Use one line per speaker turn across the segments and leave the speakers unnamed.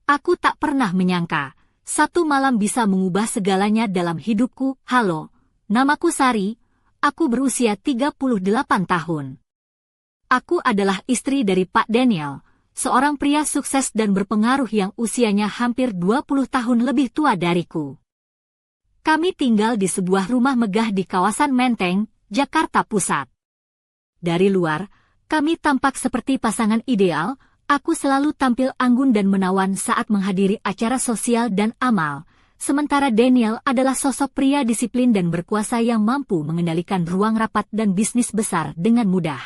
Aku tak pernah menyangka, satu malam bisa mengubah segalanya dalam hidupku. Halo, namaku Sari, aku berusia 38 tahun. Aku adalah istri dari Pak Daniel, seorang pria sukses dan berpengaruh yang usianya hampir 20 tahun lebih tua dariku. Kami tinggal di sebuah rumah megah di kawasan Menteng, Jakarta Pusat. Dari luar, kami tampak seperti pasangan ideal. Aku selalu tampil anggun dan menawan saat menghadiri acara sosial dan amal, sementara Daniel adalah sosok pria disiplin dan berkuasa yang mampu mengendalikan ruang rapat dan bisnis besar dengan mudah.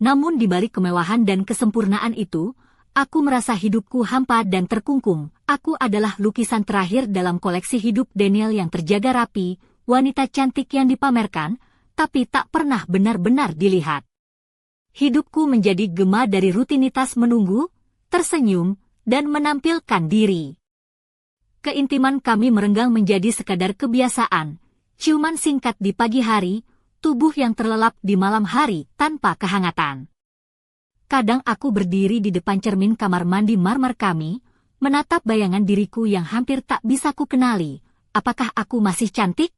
Namun di balik kemewahan dan kesempurnaan itu, aku merasa hidupku hampa dan terkungkung. Aku adalah lukisan terakhir dalam koleksi hidup Daniel yang terjaga rapi, wanita cantik yang dipamerkan, tapi tak pernah benar-benar dilihat. Hidupku menjadi gema dari rutinitas menunggu, tersenyum, dan menampilkan diri. Keintiman kami merenggang menjadi sekadar kebiasaan, ciuman singkat di pagi hari, tubuh yang terlelap di malam hari tanpa kehangatan. Kadang aku berdiri di depan cermin kamar mandi marmer kami, menatap bayangan diriku yang hampir tak bisa kukenali. Apakah aku masih cantik?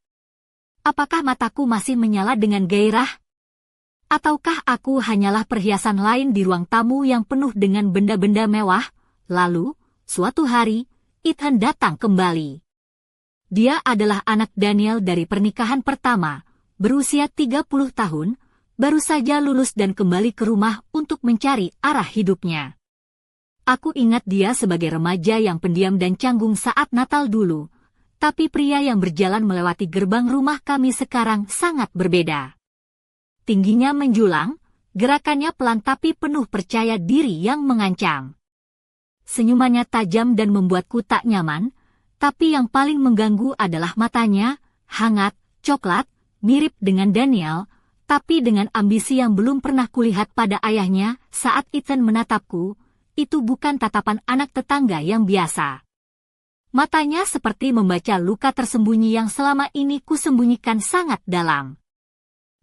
Apakah mataku masih menyala dengan gairah? Ataukah aku hanyalah perhiasan lain di ruang tamu yang penuh dengan benda-benda mewah? Lalu, suatu hari, Ethan datang kembali. Dia adalah anak Daniel dari pernikahan pertama, berusia 30 tahun, baru saja lulus dan kembali ke rumah untuk mencari arah hidupnya. Aku ingat dia sebagai remaja yang pendiam dan canggung saat Natal dulu, tapi pria yang berjalan melewati gerbang rumah kami sekarang sangat berbeda. Tingginya menjulang, gerakannya pelan tapi penuh percaya diri yang mengancam. Senyumannya tajam dan membuatku tak nyaman, tapi yang paling mengganggu adalah matanya, hangat, coklat, mirip dengan Daniel, tapi dengan ambisi yang belum pernah kulihat pada ayahnya. Saat Ethan menatapku, itu bukan tatapan anak tetangga yang biasa. Matanya seperti membaca luka tersembunyi yang selama ini kusembunyikan sangat dalam.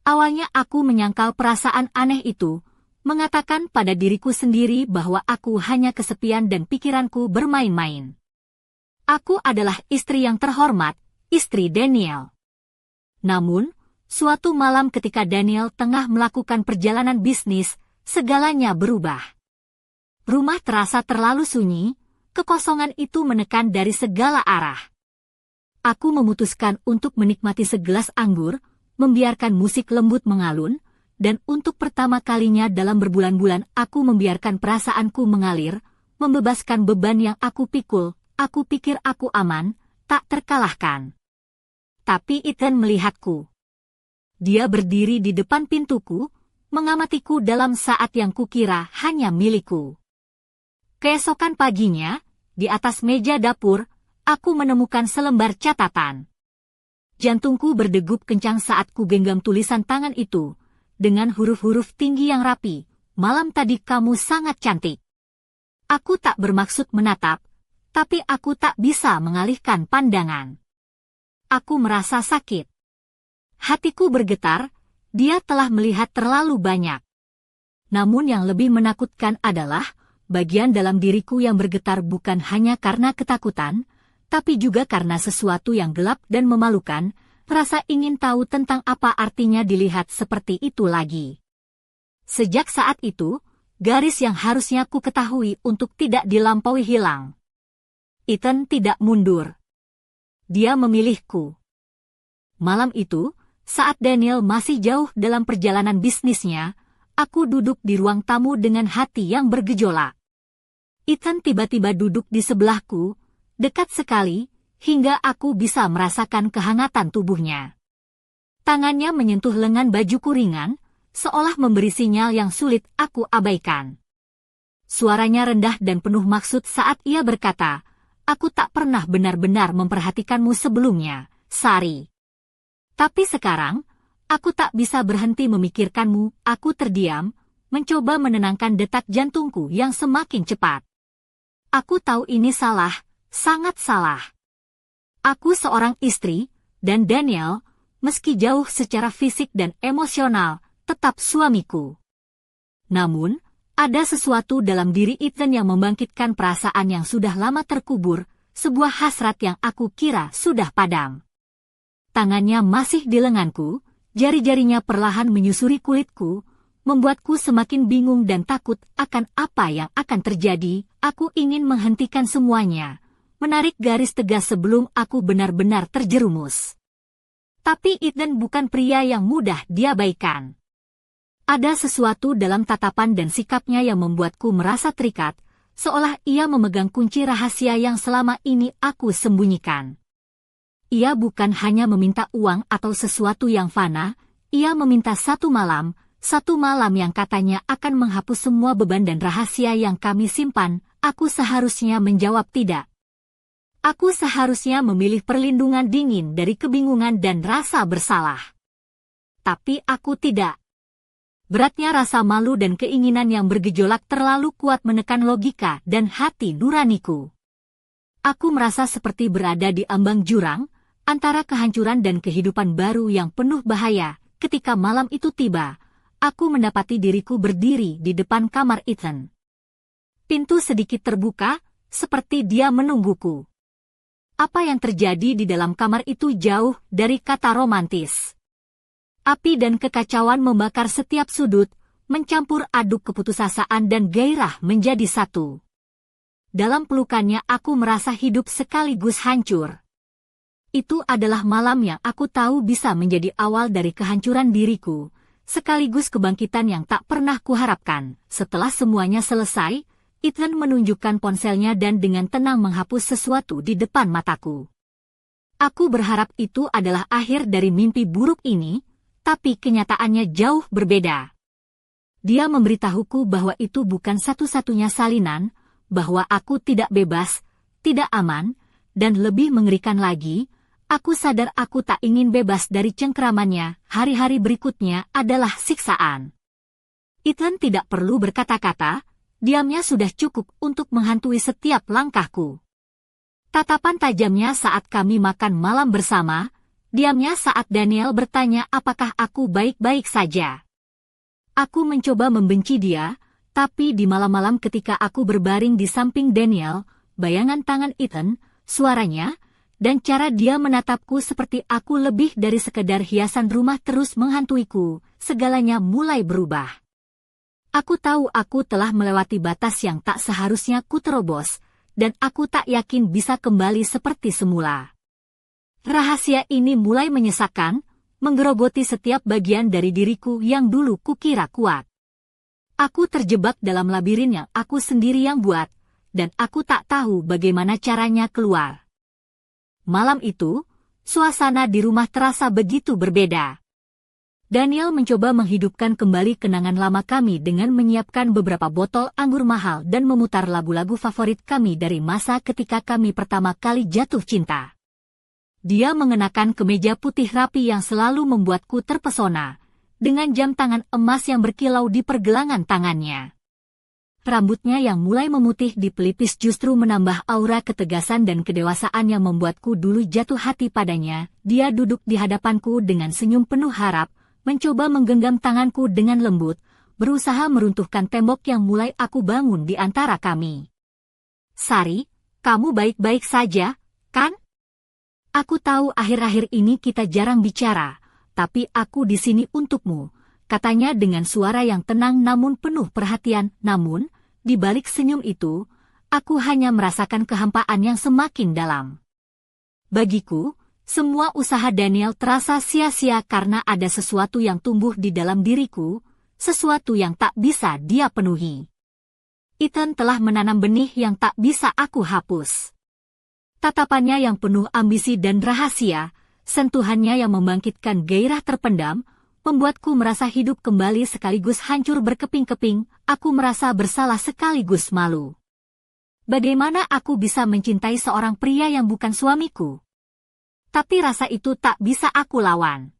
Awalnya aku menyangkal perasaan aneh itu, mengatakan pada diriku sendiri bahwa aku hanya kesepian dan pikiranku bermain-main. Aku adalah istri yang terhormat, istri Daniel. Namun, suatu malam ketika Daniel tengah melakukan perjalanan bisnis, segalanya berubah. Rumah terasa terlalu sunyi, kekosongan itu menekan dari segala arah. Aku memutuskan untuk menikmati segelas anggur, membiarkan musik lembut mengalun, dan untuk pertama kalinya dalam berbulan-bulan aku membiarkan perasaanku mengalir, membebaskan beban yang aku pikul. Aku pikir aku aman, tak terkalahkan. Tapi Ethan melihatku. Dia berdiri di depan pintuku, mengamatiku dalam saat yang kukira hanya milikku. Keesokan paginya, di atas meja dapur, aku menemukan selembar catatan. Jantungku berdegup kencang saat ku genggam tulisan tangan itu, dengan huruf-huruf tinggi yang rapi. Malam tadi kamu sangat cantik. Aku tak bermaksud menatap, tapi aku tak bisa mengalihkan pandangan. Aku merasa sakit. Hatiku bergetar, dia telah melihat terlalu banyak. Namun yang lebih menakutkan adalah, bagian dalam diriku yang bergetar bukan hanya karena ketakutan, tapi juga karena sesuatu yang gelap dan memalukan, rasa ingin tahu tentang apa artinya dilihat seperti itu lagi. Sejak saat itu, garis yang harusnya ku ketahui untuk tidak dilampaui hilang. Ethan tidak mundur. Dia memilihku. Malam itu, saat Daniel masih jauh dalam perjalanan bisnisnya, aku duduk di ruang tamu dengan hati yang bergejolak. Ethan tiba-tiba duduk di sebelahku, dekat sekali, hingga aku bisa merasakan kehangatan tubuhnya. Tangannya menyentuh lengan bajuku ringan, seolah memberi sinyal yang sulit aku abaikan. Suaranya rendah dan penuh maksud saat ia berkata, "Aku tak pernah benar-benar memperhatikanmu sebelumnya, Sari. Tapi sekarang, aku tak bisa berhenti memikirkanmu." Aku terdiam, mencoba menenangkan detak jantungku yang semakin cepat. Aku tahu ini salah, sangat salah. Aku seorang istri, dan Daniel, meski jauh secara fisik dan emosional, tetap suamiku. Namun, Ada sesuatu dalam diri Ethan yang membangkitkan perasaan yang sudah lama terkubur, sebuah hasrat yang aku kira sudah padam. Tangannya masih di lenganku, jari-jarinya perlahan menyusuri kulitku, membuatku semakin bingung dan takut akan apa yang akan terjadi. Aku ingin menghentikan semuanya, menarik garis tegas sebelum aku benar-benar terjerumus. Tapi Ethan bukan pria yang mudah diabaikan. Ada sesuatu dalam tatapan dan sikapnya yang membuatku merasa terikat, seolah ia memegang kunci rahasia yang selama ini aku sembunyikan. Ia bukan hanya meminta uang atau sesuatu yang fana, ia meminta satu malam yang katanya akan menghapus semua beban dan rahasia yang kami simpan. Aku seharusnya menjawab tidak. Aku seharusnya memilih perlindungan dingin dari kebingungan dan rasa bersalah. Tapi aku tidak. Beratnya rasa malu dan keinginan yang bergejolak terlalu kuat menekan logika dan hati nuraniku. Aku merasa seperti berada di ambang jurang, antara kehancuran dan kehidupan baru yang penuh bahaya. Ketika malam itu tiba, aku mendapati diriku berdiri di depan kamar Ethan. Pintu sedikit terbuka, seperti dia menungguku. Apa yang terjadi di dalam kamar itu jauh dari kata romantis. Api dan kekacauan membakar setiap sudut, mencampur aduk keputusasaan dan gairah menjadi satu. Dalam pelukannya aku merasa hidup sekaligus hancur. Itu adalah malam yang aku tahu bisa menjadi awal dari kehancuran diriku, sekaligus kebangkitan yang tak pernah kuharapkan. Setelah semuanya selesai, Ethan menunjukkan ponselnya dan dengan tenang menghapus sesuatu di depan mataku. Aku berharap itu adalah akhir dari mimpi buruk ini, tapi kenyataannya jauh berbeda. Dia memberitahuku bahwa itu bukan satu-satunya salinan, bahwa aku tidak bebas, tidak aman, dan lebih mengerikan lagi, aku sadar aku tak ingin bebas dari cengkeramannya. Hari-hari berikutnya adalah siksaan. Ethan tidak perlu berkata-kata, diamnya sudah cukup untuk menghantui setiap langkahku. Tatapan tajamnya saat kami makan malam bersama, diamnya saat Daniel bertanya apakah aku baik-baik saja. Aku mencoba membenci dia, tapi di malam-malam ketika aku berbaring di samping Daniel, bayangan tangan Ethan, suaranya, dan cara dia menatapku seperti aku lebih dari sekedar hiasan rumah terus menghantuiku, segalanya mulai berubah. Aku tahu aku telah melewati batas yang tak seharusnya ku terobos, dan aku tak yakin bisa kembali seperti semula. Rahasia ini mulai menyesakkan, menggerogoti setiap bagian dari diriku yang dulu kukira kuat. Aku terjebak dalam labirin yang aku sendiri yang buat, dan aku tak tahu bagaimana caranya keluar. Malam itu, suasana di rumah terasa begitu berbeda. Daniel mencoba menghidupkan kembali kenangan lama kami dengan menyiapkan beberapa botol anggur mahal dan memutar lagu-lagu favorit kami dari masa ketika kami pertama kali jatuh cinta. Dia mengenakan kemeja putih rapi yang selalu membuatku terpesona, dengan jam tangan emas yang berkilau di pergelangan tangannya. Rambutnya yang mulai memutih di pelipis justru menambah aura ketegasan dan kedewasaan yang membuatku dulu jatuh hati padanya. Dia duduk di hadapanku dengan senyum penuh harap, mencoba menggenggam tanganku dengan lembut, berusaha meruntuhkan tembok yang mulai aku bangun di antara kami. "Sari, kamu baik-baik saja, kan? Aku tahu akhir-akhir ini kita jarang bicara, tapi aku di sini untukmu," katanya dengan suara yang tenang namun penuh perhatian. Namun, di balik senyum itu, aku hanya merasakan kehampaan yang semakin dalam. Bagiku, semua usaha Daniel terasa sia-sia karena ada sesuatu yang tumbuh di dalam diriku, sesuatu yang tak bisa dia penuhi. Ethan telah menanam benih yang tak bisa aku hapus. Tatapannya yang penuh ambisi dan rahasia, sentuhannya yang membangkitkan gairah terpendam, membuatku merasa hidup kembali sekaligus hancur berkeping-keping. Aku merasa bersalah sekaligus malu. Bagaimana aku bisa mencintai seorang pria yang bukan suamiku? Tapi rasa itu tak bisa aku lawan.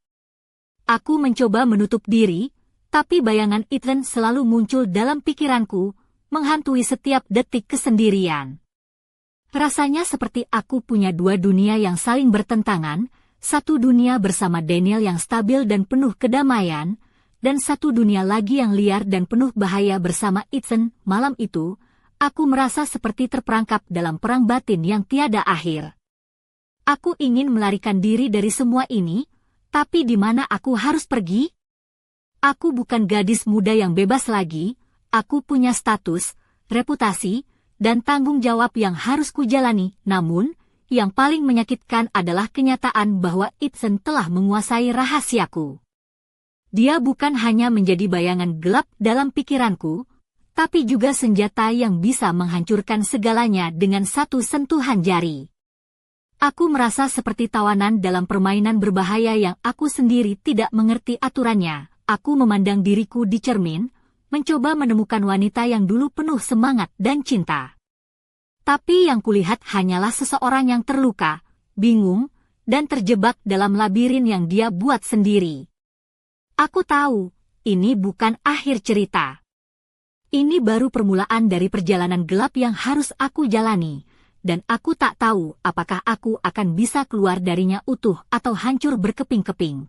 Aku mencoba menutup diri, tapi bayangan Ethan selalu muncul dalam pikiranku, menghantui setiap detik kesendirian. Rasanya seperti aku punya dua dunia yang saling bertentangan, satu dunia bersama Daniel yang stabil dan penuh kedamaian, dan satu dunia lagi yang liar dan penuh bahaya bersama Ethan. Malam itu, aku merasa seperti terperangkap dalam perang batin yang tiada akhir. Aku ingin melarikan diri dari semua ini, tapi di mana aku harus pergi? Aku bukan gadis muda yang bebas lagi, aku punya status, reputasi, dan tanggung jawab yang harus kujalani. Namun, yang paling menyakitkan adalah kenyataan bahwa Ethan telah menguasai rahasiaku. Dia bukan hanya menjadi bayangan gelap dalam pikiranku, tapi juga senjata yang bisa menghancurkan segalanya dengan satu sentuhan jari. Aku merasa seperti tawanan dalam permainan berbahaya yang aku sendiri tidak mengerti aturannya. Aku memandang diriku di cermin, mencoba menemukan wanita yang dulu penuh semangat dan cinta. Tapi yang kulihat hanyalah seseorang yang terluka, bingung, dan terjebak dalam labirin yang dia buat sendiri. Aku tahu, ini bukan akhir cerita. Ini baru permulaan dari perjalanan gelap yang harus aku jalani, dan aku tak tahu apakah aku akan bisa keluar darinya utuh atau hancur berkeping-keping.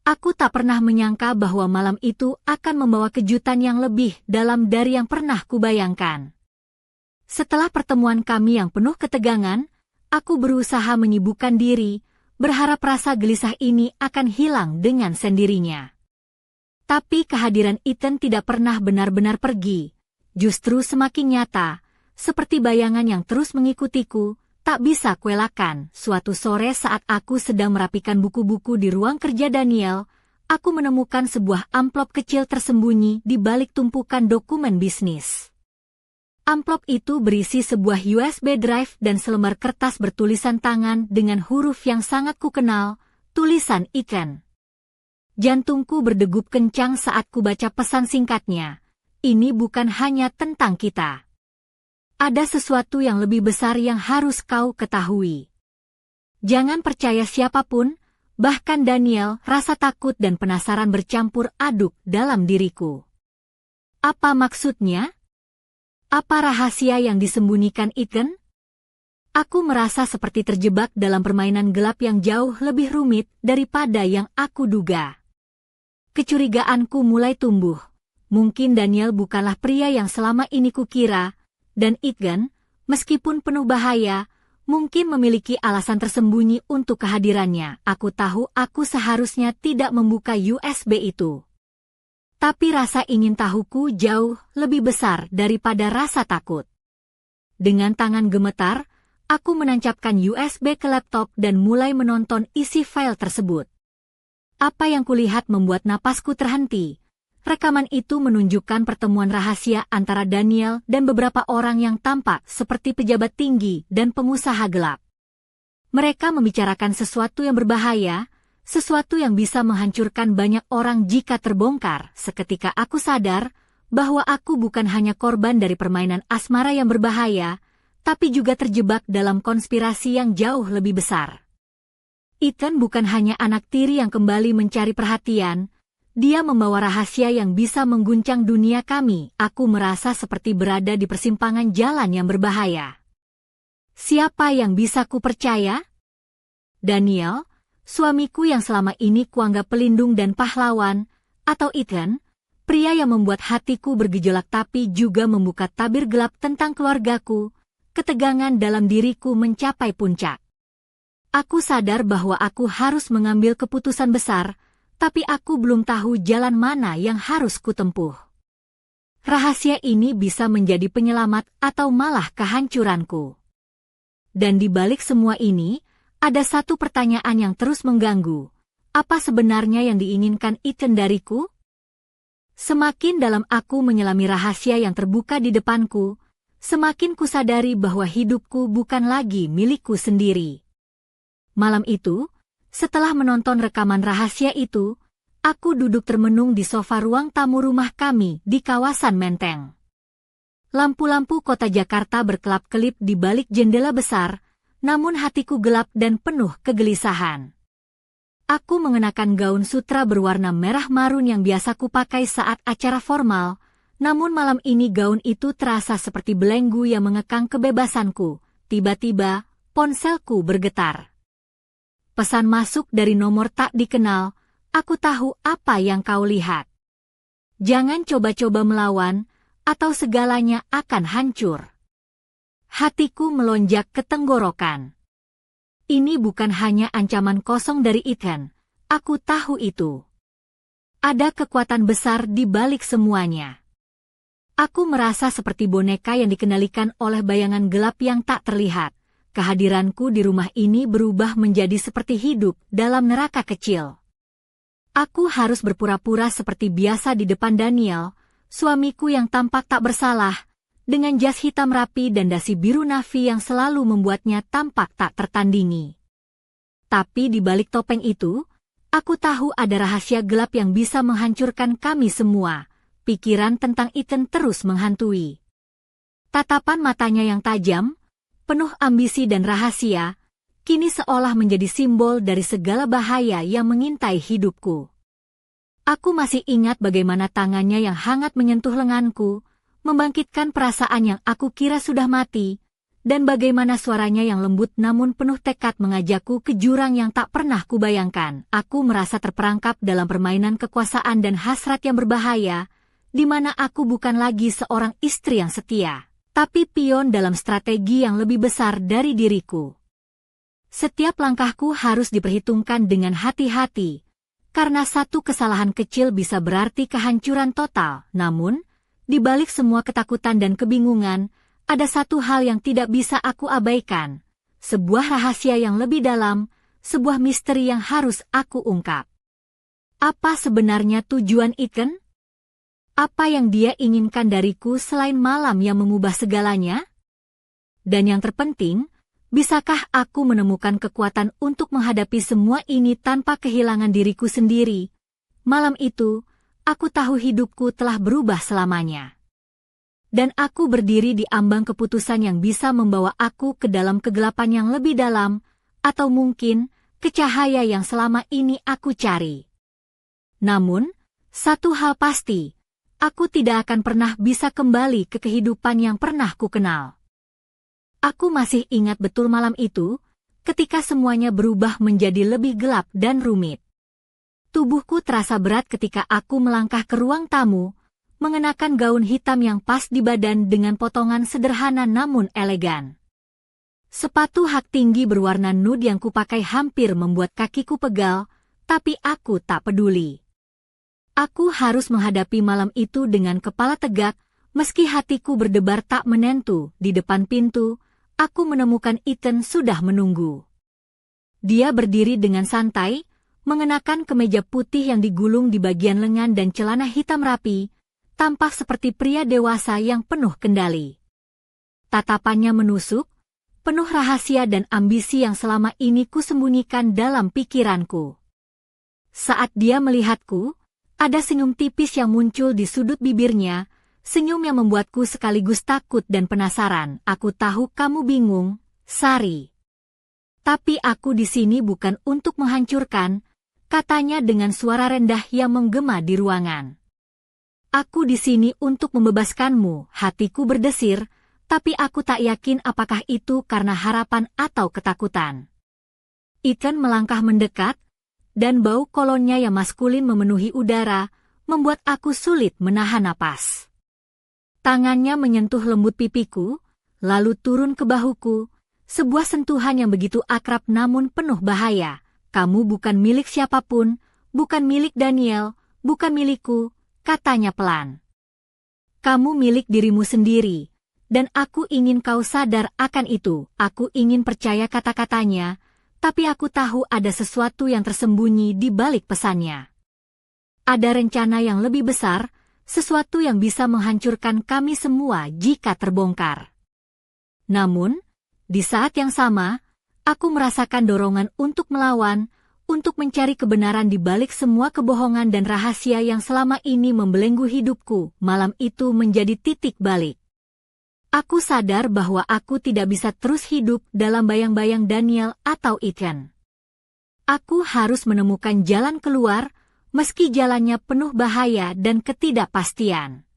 Aku tak pernah menyangka bahwa malam itu akan membawa kejutan yang lebih dalam dari yang pernah kubayangkan. Setelah pertemuan kami yang penuh ketegangan, aku berusaha menyibukkan diri, berharap rasa gelisah ini akan hilang dengan sendirinya. Tapi kehadiran Ethan tidak pernah benar-benar pergi, justru semakin nyata, seperti bayangan yang terus mengikutiku, tak bisa kuelakkan. Suatu sore saat aku sedang merapikan buku-buku di ruang kerja Daniel, aku menemukan sebuah amplop kecil tersembunyi di balik tumpukan dokumen bisnis. Amplop itu berisi sebuah USB drive dan selembar kertas bertulisan tangan dengan huruf yang sangat kukenal, tulisan Ethan. Jantungku berdegup kencang saat kubaca pesan singkatnya. Ini bukan hanya tentang kita. Ada sesuatu yang lebih besar yang harus kau ketahui. Jangan percaya siapapun, bahkan Daniel. Rasa takut dan penasaran bercampur aduk dalam diriku. Apa maksudnya? Apa rahasia yang disembunyikan Ethan? Aku merasa seperti terjebak dalam permainan gelap yang jauh lebih rumit daripada yang aku duga. Kecurigaanku mulai tumbuh. Mungkin Daniel bukanlah pria yang selama ini kukira, dan Ethan, meskipun penuh bahaya, mungkin memiliki alasan tersembunyi untuk kehadirannya. Aku tahu aku seharusnya tidak membuka USB itu. Tapi rasa ingin tahuku jauh lebih besar daripada rasa takut. Dengan tangan gemetar, aku menancapkan USB ke laptop dan mulai menonton isi file tersebut. Apa yang kulihat membuat napasku terhenti. Rekaman itu menunjukkan pertemuan rahasia antara Daniel dan beberapa orang yang tampak seperti pejabat tinggi dan pengusaha gelap. Mereka membicarakan sesuatu yang berbahaya, sesuatu yang bisa menghancurkan banyak orang jika terbongkar. Seketika aku sadar bahwa aku bukan hanya korban dari permainan asmara yang berbahaya, tapi juga terjebak dalam konspirasi yang jauh lebih besar. Ethan bukan hanya anak tiri yang kembali mencari perhatian, dia membawa rahasia yang bisa mengguncang dunia kami. Aku merasa seperti berada di persimpangan jalan yang berbahaya. Siapa yang bisa kupercaya? Daniel, suamiku yang selama ini kuanggap pelindung dan pahlawan, atau Ethan, pria yang membuat hatiku bergejolak tapi juga membuka tabir gelap tentang keluargaku. Ketegangan dalam diriku mencapai puncak. Aku sadar bahwa aku harus mengambil keputusan besar, tapi aku belum tahu jalan mana yang harus kutempuh. Rahasia ini bisa menjadi penyelamat atau malah kehancuranku. Dan di balik semua ini, ada satu pertanyaan yang terus mengganggu. Apa sebenarnya yang diinginkan Ethan dariku? Semakin dalam aku menyelami rahasia yang terbuka di depanku, semakin kusadari bahwa hidupku bukan lagi milikku sendiri. Malam itu, setelah menonton rekaman rahasia itu, aku duduk termenung di sofa ruang tamu rumah kami di kawasan Menteng. Lampu-lampu kota Jakarta berkelap-kelip di balik jendela besar, namun hatiku gelap dan penuh kegelisahan. Aku mengenakan gaun sutra berwarna merah marun yang biasa kupakai saat acara formal, namun malam ini gaun itu terasa seperti belenggu yang mengekang kebebasanku. Tiba-tiba, ponselku bergetar. Pesan masuk dari nomor tak dikenal, aku tahu apa yang kau lihat. Jangan coba-coba melawan, atau segalanya akan hancur. Hatiku melonjak ke tenggorokan. Ini bukan hanya ancaman kosong dari Ethan, aku tahu itu. Ada kekuatan besar di balik semuanya. Aku merasa seperti boneka yang dikendalikan oleh bayangan gelap yang tak terlihat. Kehadiranku di rumah ini berubah menjadi seperti hidup dalam neraka kecil. Aku harus berpura-pura seperti biasa di depan Daniel, suamiku yang tampak tak bersalah, dengan jas hitam rapi dan dasi biru navy yang selalu membuatnya tampak tak tertandingi. Tapi di balik topeng itu, aku tahu ada rahasia gelap yang bisa menghancurkan kami semua. Pikiran tentang Ethan terus menghantui. Tatapan matanya yang tajam, penuh ambisi dan rahasia, kini seolah menjadi simbol dari segala bahaya yang mengintai hidupku. Aku masih ingat bagaimana tangannya yang hangat menyentuh lenganku, membangkitkan perasaan yang aku kira sudah mati, dan bagaimana suaranya yang lembut namun penuh tekad mengajakku ke jurang yang tak pernah kubayangkan. Aku merasa terperangkap dalam permainan kekuasaan dan hasrat yang berbahaya, di mana aku bukan lagi seorang istri yang setia, tapi pion dalam strategi yang lebih besar dari diriku. Setiap langkahku harus diperhitungkan dengan hati-hati, karena satu kesalahan kecil bisa berarti kehancuran total. Namun, di balik semua ketakutan dan kebingungan, ada satu hal yang tidak bisa aku abaikan, sebuah rahasia yang lebih dalam, sebuah misteri yang harus aku ungkap. Apa sebenarnya tujuan Ethan? Apa yang dia inginkan dariku selain malam yang mengubah segalanya? Dan yang terpenting, bisakah aku menemukan kekuatan untuk menghadapi semua ini tanpa kehilangan diriku sendiri? Malam itu, aku tahu hidupku telah berubah selamanya. Dan aku berdiri di ambang keputusan yang bisa membawa aku ke dalam kegelapan yang lebih dalam, atau mungkin ke cahaya yang selama ini aku cari. Namun, satu hal pasti, aku tidak akan pernah bisa kembali ke kehidupan yang pernah ku kenal. Aku masih ingat betul malam itu, ketika semuanya berubah menjadi lebih gelap dan rumit. Tubuhku terasa berat ketika aku melangkah ke ruang tamu, mengenakan gaun hitam yang pas di badan dengan potongan sederhana namun elegan. Sepatu hak tinggi berwarna nude yang kupakai hampir membuat kakiku pegal, tapi aku tak peduli. Aku harus menghadapi malam itu dengan kepala tegak, meski hatiku berdebar tak menentu. Di depan pintu, aku menemukan Ethan sudah menunggu. Dia berdiri dengan santai, mengenakan kemeja putih yang digulung di bagian lengan dan celana hitam rapi, tampak seperti pria dewasa yang penuh kendali. Tatapannya menusuk, penuh rahasia dan ambisi yang selama ini kusembunyikan dalam pikiranku. Saat dia melihatku, ada senyum tipis yang muncul di sudut bibirnya, senyum yang membuatku sekaligus takut dan penasaran. Aku tahu kamu bingung, Sari. Tapi aku di sini bukan untuk menghancurkan, katanya dengan suara rendah yang menggema di ruangan. Aku di sini untuk membebaskanmu, hatiku berdesir, tapi aku tak yakin apakah itu karena harapan atau ketakutan. Ethan melangkah mendekat, dan bau kolonnya yang maskulin memenuhi udara, membuat aku sulit menahan napas. Tangannya menyentuh lembut pipiku, lalu turun ke bahuku, sebuah sentuhan yang begitu akrab namun penuh bahaya. Kamu bukan milik siapapun, bukan milik Daniel, bukan milikku, katanya pelan. Kamu milik dirimu sendiri, dan aku ingin kau sadar akan itu. Aku ingin percaya kata-katanya, tapi aku tahu ada sesuatu yang tersembunyi di balik pesannya. Ada rencana yang lebih besar, sesuatu yang bisa menghancurkan kami semua jika terbongkar. Namun, di saat yang sama, aku merasakan dorongan untuk melawan, untuk mencari kebenaran di balik semua kebohongan dan rahasia yang selama ini membelenggu hidupku. Malam itu menjadi titik balik. Aku sadar bahwa aku tidak bisa terus hidup dalam bayang-bayang Daniel atau Ethan. Aku harus menemukan jalan keluar, meski jalannya penuh bahaya dan ketidakpastian.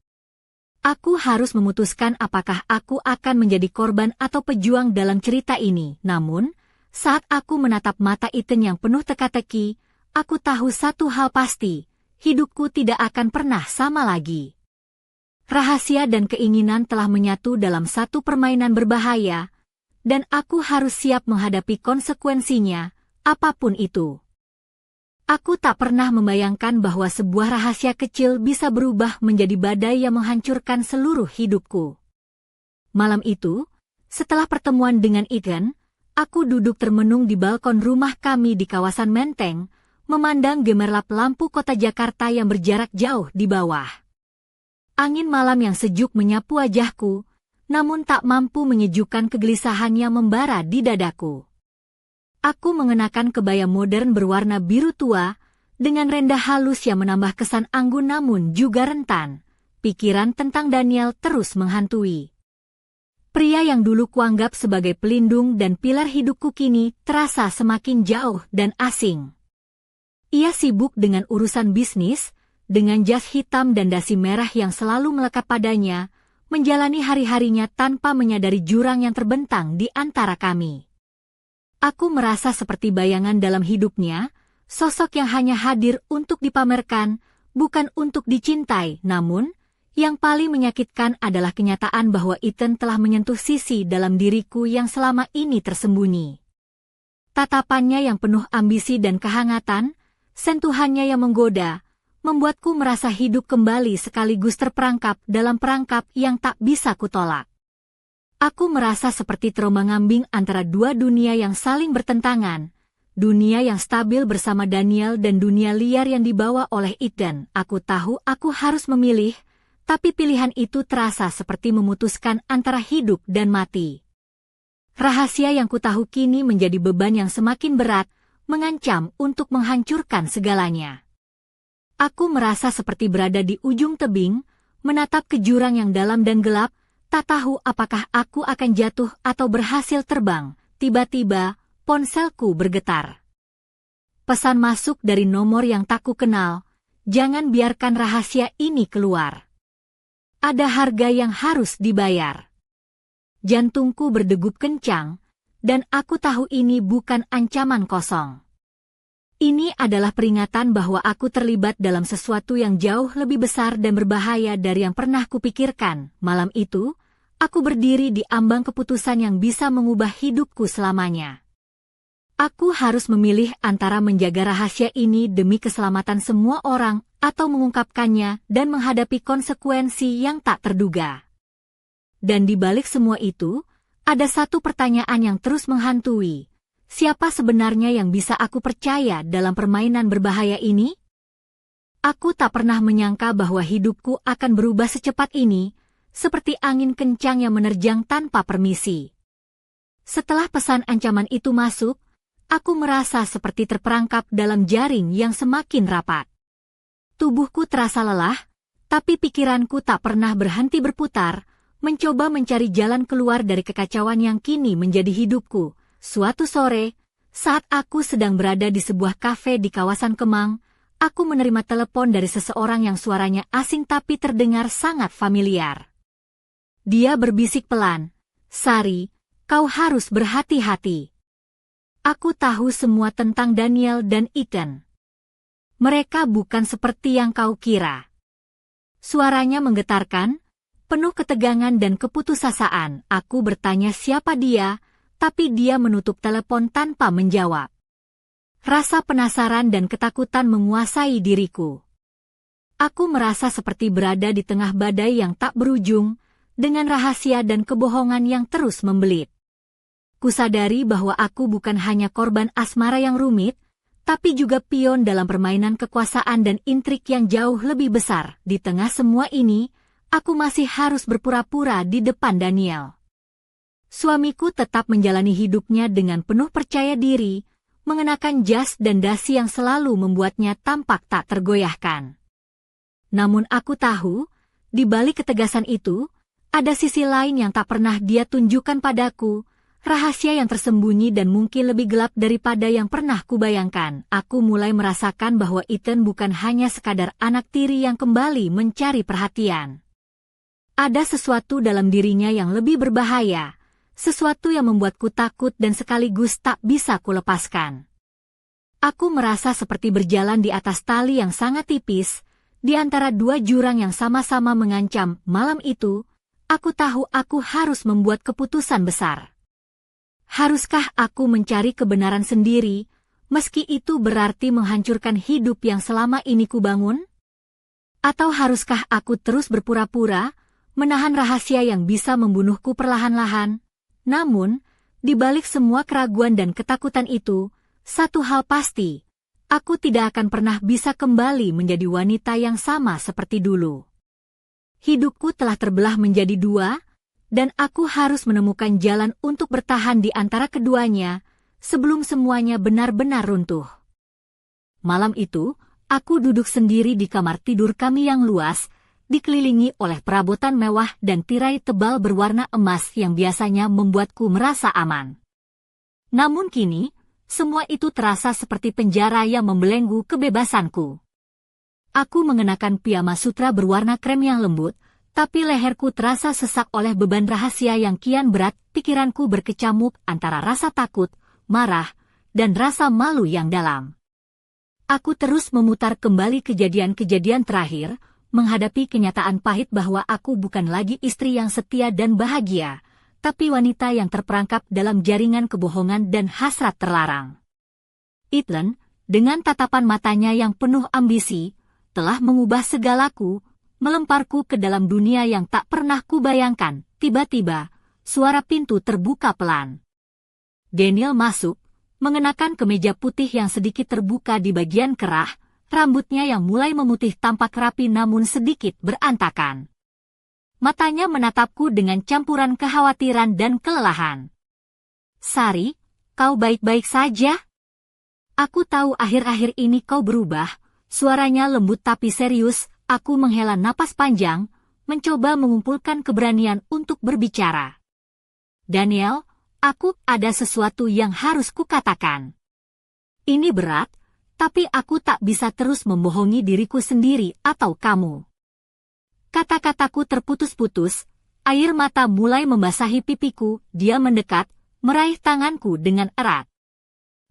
Aku harus memutuskan apakah aku akan menjadi korban atau pejuang dalam cerita ini. Namun, saat aku menatap mata Ethan yang penuh teka-teki, aku tahu satu hal pasti, hidupku tidak akan pernah sama lagi. Rahasia dan keinginan telah menyatu dalam satu permainan berbahaya, dan aku harus siap menghadapi konsekuensinya, apapun itu. Aku tak pernah membayangkan bahwa sebuah rahasia kecil bisa berubah menjadi badai yang menghancurkan seluruh hidupku. Malam itu, setelah pertemuan dengan Ethan, aku duduk termenung di balkon rumah kami di kawasan Menteng, memandang gemerlap lampu kota Jakarta yang berjarak jauh di bawah. Angin malam yang sejuk menyapu wajahku, namun tak mampu menyejukkan kegelisahan yang membara di dadaku. Aku mengenakan kebaya modern berwarna biru tua, dengan rendah halus yang menambah kesan anggun namun juga rentan. Pikiran tentang Daniel terus menghantui. Pria yang dulu kuanggap sebagai pelindung dan pilar hidupku kini terasa semakin jauh dan asing. Ia sibuk dengan urusan bisnis, dengan jas hitam dan dasi merah yang selalu melekat padanya, menjalani hari-harinya tanpa menyadari jurang yang terbentang di antara kami. Aku merasa seperti bayangan dalam hidupnya, sosok yang hanya hadir untuk dipamerkan, bukan untuk dicintai. Namun, yang paling menyakitkan adalah kenyataan bahwa Ethan telah menyentuh sisi dalam diriku yang selama ini tersembunyi. Tatapannya yang penuh ambisi dan kehangatan, sentuhannya yang menggoda, membuatku merasa hidup kembali sekaligus terperangkap dalam perangkap yang tak bisa kutolak. Aku merasa seperti terombang-ambing antara dua dunia yang saling bertentangan, dunia yang stabil bersama Daniel dan dunia liar yang dibawa oleh Ethan. Aku tahu aku harus memilih, tapi pilihan itu terasa seperti memutuskan antara hidup dan mati. Rahasia yang kutahu kini menjadi beban yang semakin berat, mengancam untuk menghancurkan segalanya. Aku merasa seperti berada di ujung tebing, menatap ke jurang yang dalam dan gelap, tak tahu apakah aku akan jatuh atau berhasil terbang. Tiba-tiba, ponselku bergetar. Pesan masuk dari nomor yang tak kukenal, jangan biarkan rahasia ini keluar. Ada harga yang harus dibayar. Jantungku berdegup kencang, dan aku tahu ini bukan ancaman kosong. Ini adalah peringatan bahwa aku terlibat dalam sesuatu yang jauh lebih besar dan berbahaya dari yang pernah kupikirkan. Malam itu, aku berdiri di ambang keputusan yang bisa mengubah hidupku selamanya. Aku harus memilih antara menjaga rahasia ini demi keselamatan semua orang atau mengungkapkannya dan menghadapi konsekuensi yang tak terduga. Dan di balik semua itu, ada satu pertanyaan yang terus menghantui. Siapa sebenarnya yang bisa aku percaya dalam permainan berbahaya ini? Aku tak pernah menyangka bahwa hidupku akan berubah secepat ini, seperti angin kencang yang menerjang tanpa permisi. Setelah pesan ancaman itu masuk, aku merasa seperti terperangkap dalam jaring yang semakin rapat. Tubuhku terasa lelah, tapi pikiranku tak pernah berhenti berputar, mencoba mencari jalan keluar dari kekacauan yang kini menjadi hidupku. Suatu sore, saat aku sedang berada di sebuah kafe di kawasan Kemang, aku menerima telepon dari seseorang yang suaranya asing tapi terdengar sangat familiar. Dia berbisik pelan, "Sari, kau harus berhati-hati. Aku tahu semua tentang Daniel dan Ethan. Mereka bukan seperti yang kau kira." Suaranya menggetarkan, penuh ketegangan dan keputusasaan. Aku bertanya siapa dia, tapi dia menutup telepon tanpa menjawab. Rasa penasaran dan ketakutan menguasai diriku. Aku merasa seperti berada di tengah badai yang tak berujung, dengan rahasia dan kebohongan yang terus membelit. Kusadari bahwa aku bukan hanya korban asmara yang rumit, tapi juga pion dalam permainan kekuasaan dan intrik yang jauh lebih besar. Di tengah semua ini, aku masih harus berpura-pura di depan Daniel. Suamiku tetap menjalani hidupnya dengan penuh percaya diri, mengenakan jas dan dasi yang selalu membuatnya tampak tak tergoyahkan. Namun aku tahu, di balik ketegasan itu, ada sisi lain yang tak pernah dia tunjukkan padaku, rahasia yang tersembunyi dan mungkin lebih gelap daripada yang pernah kubayangkan. Aku mulai merasakan bahwa Ethan bukan hanya sekadar anak tiri yang kembali mencari perhatian. Ada sesuatu dalam dirinya yang lebih berbahaya, sesuatu yang membuatku takut dan sekaligus tak bisa kulepaskan. Aku merasa seperti berjalan di atas tali yang sangat tipis, di antara dua jurang yang sama-sama mengancam. Malam itu, aku tahu aku harus membuat keputusan besar. Haruskah aku mencari kebenaran sendiri, meski itu berarti menghancurkan hidup yang selama ini kubangun? Atau haruskah aku terus berpura-pura, menahan rahasia yang bisa membunuhku perlahan-lahan? Namun, di balik semua keraguan dan ketakutan itu, satu hal pasti, aku tidak akan pernah bisa kembali menjadi wanita yang sama seperti dulu. Hidupku telah terbelah menjadi dua, dan aku harus menemukan jalan untuk bertahan di antara keduanya, sebelum semuanya benar-benar runtuh. Malam itu, aku duduk sendiri di kamar tidur kami yang luas, dikelilingi oleh perabotan mewah dan tirai tebal berwarna emas yang biasanya membuatku merasa aman. Namun kini, semua itu terasa seperti penjara yang membelenggu kebebasanku. Aku mengenakan piyama sutra berwarna krem yang lembut, tapi leherku terasa sesak oleh beban rahasia yang kian berat. Pikiranku berkecamuk antara rasa takut, marah, dan rasa malu yang dalam. Aku terus memutar kembali kejadian-kejadian terakhir, menghadapi kenyataan pahit bahwa aku bukan lagi istri yang setia dan bahagia, tapi wanita yang terperangkap dalam jaringan kebohongan dan hasrat terlarang. Ethan, dengan tatapan matanya yang penuh ambisi, telah mengubah segalaku, melemparku ke dalam dunia yang tak pernah kubayangkan. Tiba-tiba, suara pintu terbuka pelan. Daniel masuk, mengenakan kemeja putih yang sedikit terbuka di bagian kerah, rambutnya yang mulai memutih tampak rapi namun sedikit berantakan. Matanya menatapku dengan campuran kekhawatiran dan kelelahan. "Sari, kau baik-baik saja? Aku tahu akhir-akhir ini kau berubah." Suaranya lembut tapi serius. Aku menghela napas panjang, mencoba mengumpulkan keberanian untuk berbicara. "Daniel, ada sesuatu yang harus kukatakan. Ini berat, tapi aku tak bisa terus membohongi diriku sendiri atau kamu." Kata-kataku terputus-putus, air mata mulai membasahi pipiku. Dia mendekat, meraih tanganku dengan erat.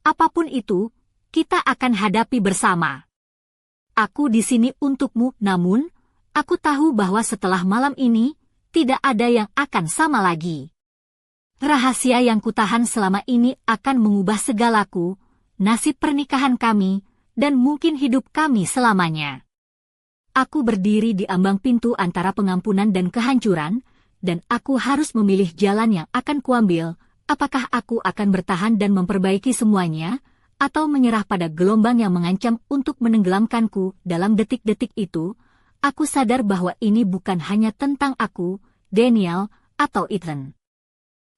"Apapun itu, kita akan hadapi bersama. Aku di sini untukmu, namun, aku tahu bahwa setelah malam ini, tidak ada yang akan sama lagi. Rahasia yang kutahan selama ini akan mengubah segalaku, nasib pernikahan kami, dan mungkin hidup kami selamanya." Aku berdiri di ambang pintu antara pengampunan dan kehancuran, dan aku harus memilih jalan yang akan kuambil. Apakah aku akan bertahan dan memperbaiki semuanya, atau menyerah pada gelombang yang mengancam untuk menenggelamkanku? Dalam detik-detik itu, aku sadar bahwa ini bukan hanya tentang aku, Daniel, atau Ethan.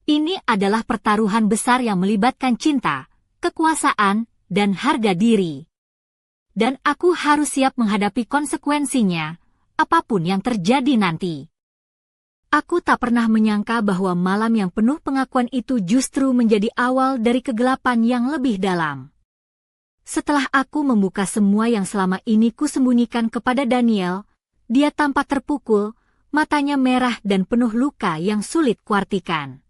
Ini adalah pertaruhan besar yang melibatkan cinta, kekuasaan, dan harga diri. Dan aku harus siap menghadapi konsekuensinya, apapun yang terjadi nanti. Aku tak pernah menyangka bahwa malam yang penuh pengakuan itu justru menjadi awal dari kegelapan yang lebih dalam. Setelah aku membuka semua yang selama ini kusembunyikan kepada Daniel, dia tampak terpukul, matanya merah dan penuh luka yang sulit kuartikan.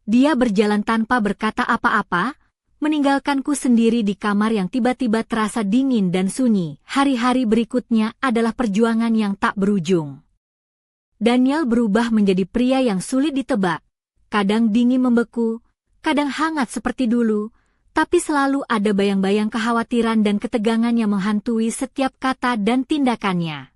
Dia berjalan tanpa berkata apa-apa, meninggalkanku sendiri di kamar yang tiba-tiba terasa dingin dan sunyi. Hari-hari berikutnya adalah perjuangan yang tak berujung. Daniel berubah menjadi pria yang sulit ditebak, kadang dingin membeku, kadang hangat seperti dulu, tapi selalu ada bayang-bayang kekhawatiran dan ketegangan yang menghantui setiap kata dan tindakannya.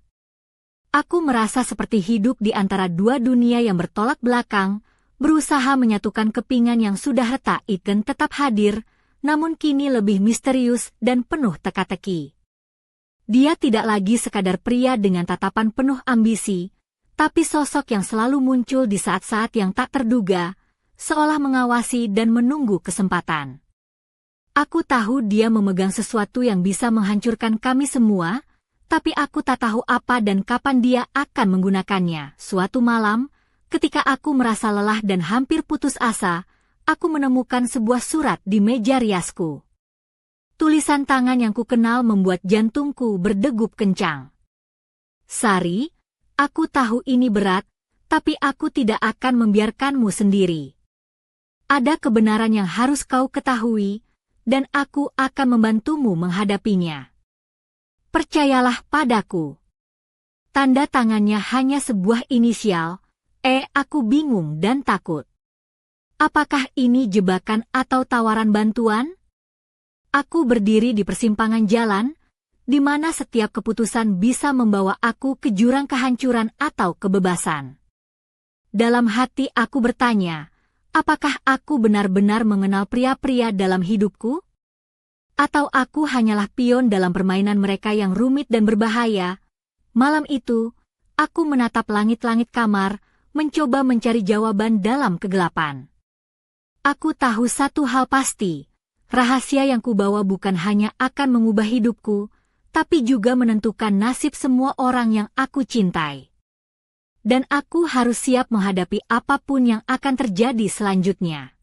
Aku merasa seperti hidup di antara dua dunia yang bertolak belakang, berusaha menyatukan kepingan yang sudah retak. Ethan tetap hadir, namun kini lebih misterius dan penuh teka-teki. Dia tidak lagi sekadar pria dengan tatapan penuh ambisi, tapi sosok yang selalu muncul di saat-saat yang tak terduga, seolah mengawasi dan menunggu kesempatan. Aku tahu dia memegang sesuatu yang bisa menghancurkan kami semua, tapi aku tak tahu apa dan kapan dia akan menggunakannya. Suatu malam, ketika aku merasa lelah dan hampir putus asa, aku menemukan sebuah surat di meja riasku. Tulisan tangan yang kukenal membuat jantungku berdegup kencang. "Sari, aku tahu ini berat, tapi aku tidak akan membiarkanmu sendiri. Ada kebenaran yang harus kau ketahui, dan aku akan membantumu menghadapinya. Percayalah padaku. Tanda tangannya hanya sebuah inisial. Aku bingung dan takut. Apakah ini jebakan atau tawaran bantuan? Aku berdiri di persimpangan jalan, di mana setiap keputusan bisa membawa aku ke jurang kehancuran atau kebebasan. Dalam hati aku bertanya, apakah aku benar-benar mengenal pria-pria dalam hidupku? Atau aku hanyalah pion dalam permainan mereka yang rumit dan berbahaya? Malam itu, aku menatap langit-langit kamar, mencoba mencari jawaban dalam kegelapan. Aku tahu satu hal pasti, rahasia yang kubawa bukan hanya akan mengubah hidupku, tapi juga menentukan nasib semua orang yang aku cintai. Dan aku harus siap menghadapi apapun yang akan terjadi selanjutnya.